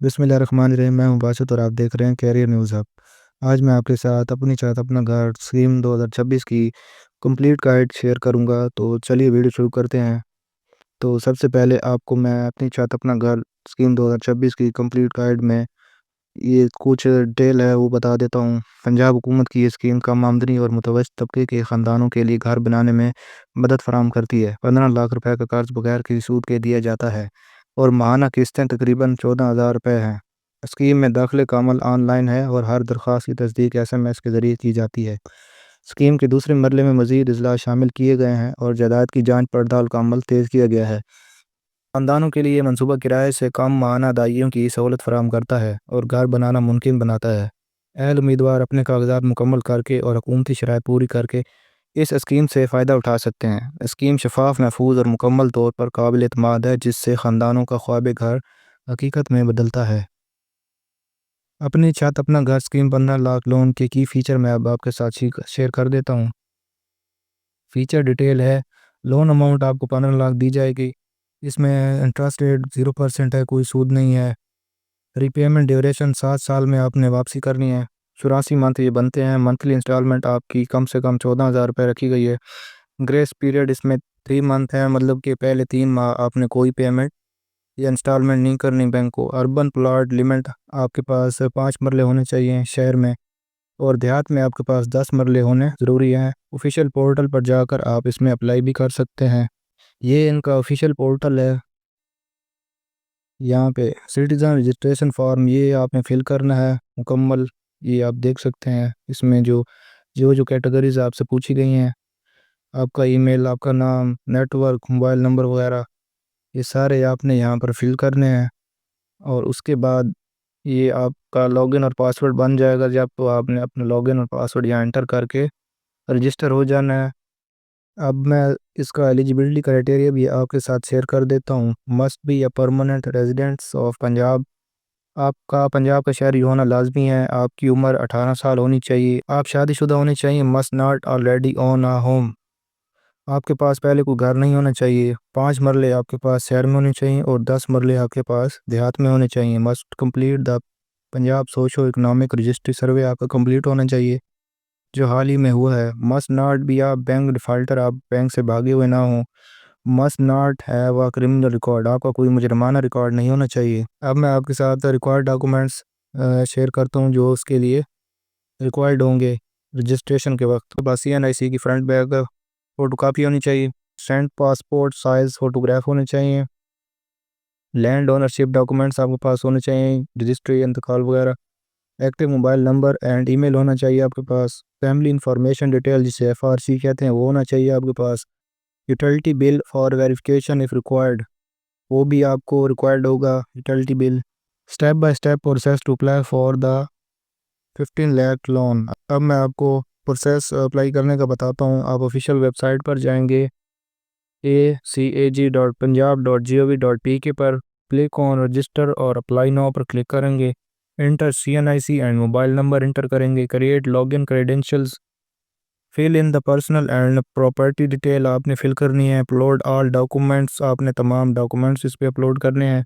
बिस्मिल्लाहिर्रहमानिर्रहीम। मैं हूं बासित और आप देख रहे हैं कैरियर न्यूज़ हब। आज मैं आपके साथ अपनी चाहत अपना घर स्कीम 2026 की कंप्लीट गाइड शेयर करूंगा। तो चलिए वीडियो शुरू करते हैं। तो सबसे पहले आपको मैं अपनी चाहत अपना घर स्कीम 2026 की कंप्लीट गाइड में ये कुछ डिटेल है वो बता देता हूं। पंजाब हुकूमत की ये स्कीम कम आमदनी और मुतवसत तबके के ख़ानदानों के लिए घर बनाने में मदद फराहम करती है। 15 लाख रुपए का कर्ज बगैर किसी सूद के दिया जाता है और माहाना किस्तें तकरीबन 14,000 रुपये हैं। स्कीम में दाखिले का अमल ऑनलाइन है और हर दरख्वास्त की तस्दीक SMS के ज़रिए की जाती है। स्कीम के दूसरे मरले में मज़ीद अजला शामिल किए गए हैं और जायदाद की जांच पड़ताल का अमल तेज़ किया गया है। खानदानों के लिए मनसूबा किराए से कम माहाना अदाइयों की सहूलत फराहम करता है और घर बनाना मुमकिन बनाता है। अहल उम्मीदवार अपने कागजात मुकम्मल करके और हुकूमती शराइत पूरी करके इस स्कीम से फ़ायदा उठा सकते हैं। स्कीम शफाफ, महफूज और मुकम्मल तौर पर काबिल एतमाद है, जिससे ख़ानदानों का ख्वाब घर हकीकत में बदलता है। अपनी छत अपना घर स्कीम 15 लाख लोन के की फ़ीचर मैं अब आपके साथ शेयर कर देता हूँ। फ़ीचर डिटेल है। लोन अमाउंट आपको 15 लाख दी जाएगी। इसमें इंटरेस्ट रेट 0% है, कोई सूद नहीं है। रीपेमेंट ड्यूरेशन 7 साल में आपने वापसी करनी है। 84 मंथ ये बनते हैं। मंथली इंस्टॉलमेंट आपकी कम से कम 14,000 रुपये रखी गई है। ग्रेस पीरियड इसमें 3 मंथ है, मतलब कि पहले 3 माह आपने कोई पेमेंट या इंस्टॉलमेंट नहीं करनी बैंक को। अर्बन प्लॉट लिमिट आपके पास 5 मरले होने चाहिए शहर में, और देहात में आपके पास 10 मरले होने ज़रूरी हैं। ऑफिशियल पोर्टल पर जाकर आप इसमें अप्लाई भी कर सकते हैं। ये इनका ऑफिशियल पोर्टल है। यहाँ पे सिटीज़न रजिस्ट्रेशन फॉर्म ये आपने फिल करना है मुकम्मल। ये आप देख सकते हैं इसमें जो जो जो कैटेगरीज आपसे पूछी गई हैं, आपका ईमेल, आपका नाम, नेटवर्क, मोबाइल नंबर वगैरह, ये सारे आपने यहाँ पर फिल करने हैं। और उसके बाद ये आपका लॉगिन और पासवर्ड बन जाएगा जब तो आपने अपना लॉगिन और पासवर्ड यहाँ एंटर करके रजिस्टर हो जाना है। अब मैं इसका एलिजिबिलिटी क्राइटेरिया भी आपके साथ शेयर कर देता हूँ। Must be a permanent residents of Punjab. आपका पंजाब का शहरी होना लाजमी है। आपकी उम्र 18 साल होनी चाहिए। आप शादीशुदा होने चाहिए। Must not already own a home. आपके पास पहले कोई घर नहीं होना चाहिए। 5 मरले आपके पास शहर में होने चाहिए और 10 मरले आपके पास देहात में होने चाहिए। Must complete the Punjab socio economic registry survey आपका कंप्लीट होना चाहिए जो हाल ही में हुआ है। Must not be a bank defaulter. आप बैंक से भागे हुए ना हो। Must not have a criminal record. आपका कोई मुजरमाना रिकॉर्ड नहीं होना चाहिए। अब मैं आपके साथ रिक्वायर्ड डॉक्यूमेंट्स शेयर करता हूँ जो उसके लिए रिक्वायर्ड होंगे रजिस्ट्रेशन के वक्त। तो बस CNIC की फ्रंट बैक फ़ोटो कापी होनी चाहिए। स्टैंड पासपोर्ट साइज़ फ़ोटोग्राफ होने चाहिए। लैंड ओनरशिप डॉक्यूमेंट्स आपके पास होने चाहिए, रजिस्ट्री, इंतकाल वगैरह। Active mobile number and email होना चाहिए आपके पास। फैमिली इंफॉर्मेशन डिटेल जिसे FRC कहते हैं वो होना चाहिए आपके पास। Utility bill for verification if required, वो भी आपको रिक्वायर्ड होगा utility bill. Step by step process to apply for the 15 lakh loan. अब मैं आपको प्रोसेस अप्लाई करने का बताता हूँ। आप ऑफिशियल वेबसाइट पर जाएंगे acag.punjab.gov.pk पर, क्लिक ऑन रजिस्टर और अप्लाई नाउ पर क्लिक करेंगे। Enter CNIC and mobile number enter करेंगे। Create login credentials, fill in the personal and property detail आपने फिल करनी है। अपलोड ऑल डॉक्यूमेंट्स, आपने तमाम डॉक्यूमेंट्स इस पे अपलोड करने हैं।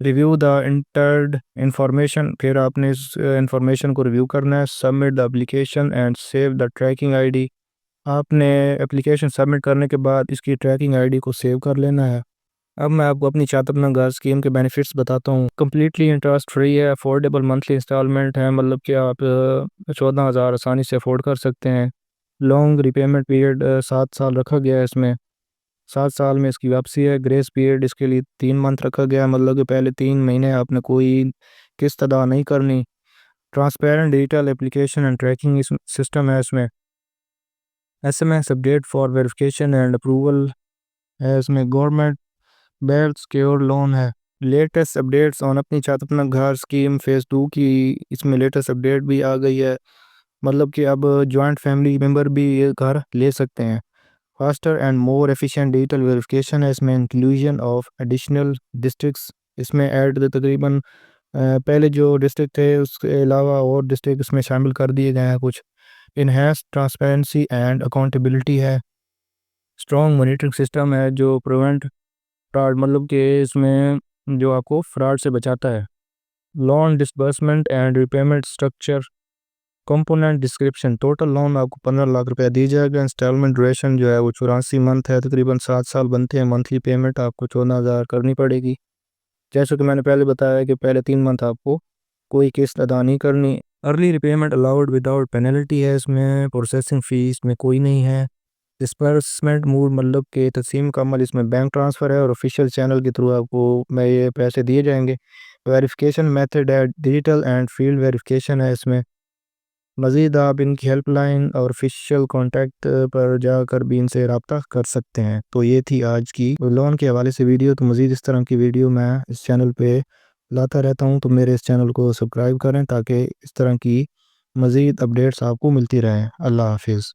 रिव्यू द इंटर्ड इंफॉर्मेशन, फिर आपने इस इंफॉर्मेशन को रिव्यू करना है। Submit the application and save the tracking ID, आपने एप्लीकेशन सबमिट करने के बाद इसकी ट्रैकिंग ID को सेव कर लेना है। अब मैं आपको अपनी चाहत अपना घर स्कीम के बेनिफिट्स बताता हूँ। कम्प्लीटली इंटरेस्ट फ्री है। अफोर्डेबल मंथली इंस्टॉलमेंट है, मतलब कि आप 14,000 आसानी से अफोर्ड कर सकते हैं। लॉन्ग रिपेमेंट पीरियड 7 साल रखा गया है इसमें। 7 साल में इसकी वापसी है। ग्रेस पीरियड इसके लिए 3 मंथ रखा गया है, मतलब कि पहले 3 महीने आपने कोई किस्त अदा नहीं करनी। Transparent digital application and tracking system है इसमें। SMS update for verification and approval है इसमें। गवर्नमेंट बेल सिक्योर लोन है। लेटेस्ट अपडेट्स ऑन अपनी छत अपना घर स्कीम फेज़ 2 की इसमें लेटेस्ट अपडेट भी आ गई है, मतलब कि अब जॉइंट फैमिली मेम्बर भी ये घर ले सकते हैं। Faster and more efficient digital verification है इसमें। इंक्लूजन ऑफ एडिशनल डिस्ट्रिक्ट्स, इसमें ऐड तकरीबन पहले जो डिस्ट्रिक्ट थे उसके अलावा और डिस्ट्रिक्ट इसमें शामिल कर दिए गए हैं कुछ। इनहेंस ट्रांसपेरेंसी एंड अकाउंटेबिलिटी है। स्ट्रॉन्ग मॉनिटरिंग सिस्टम है जो प्रिवेंट फ्रॉड, मतलब कि इसमें जो आपको फ्रॉड से बचाता है। Loan disbursement and repayment structure component description. Total loan آپ کو 15 لاکھ روپے دی جائے گا. انسٹالمنٹ ڈوریشن جو ہے وہ 84 منتھ ہے, تقریباً 7 سال بنتے ہیں. منتھلی پیمنٹ آپ کو 14,000 کرنی پڑے گی. جیسا کہ میں نے پہلے بتایا کہ پہلے 3 منتھ آپ کو کوئی قسط ادا نہیں کرنی. Early repayment allowed without penalty ہے, اس میں پروسیسنگ فیس میں کوئی نہیں ہے. ڈسپرسمنٹ موڈ مطلب کہ تقسیم کا عمل اس میں بینک ٹرانسفر ہے اور آفیشیل چینل کے تھرو آپ کو یہ پیسے دیے جائیں گے. ویریفیکیشن میتھڈ ہے ڈیجیٹل اینڈ فیلڈ ویریفیکیشن ہے. اس میں مزید آپ ان کی ہیلپ لائن اور آفیشیل کانٹیکٹ پر جا کر بھی ان سے رابطہ کر سکتے ہیں. تو یہ تھی آج کی لون کے حوالے سے ویڈیو. تو مزید اس طرح کی ویڈیو میں اس چینل پہ لاتا رہتا ہوں, تو میرے اس چینل کو سبسکرائب کریں تاکہ اس طرح کی مزید اپڈیٹس آپ کو ملتی رہیں. اللہ حافظ.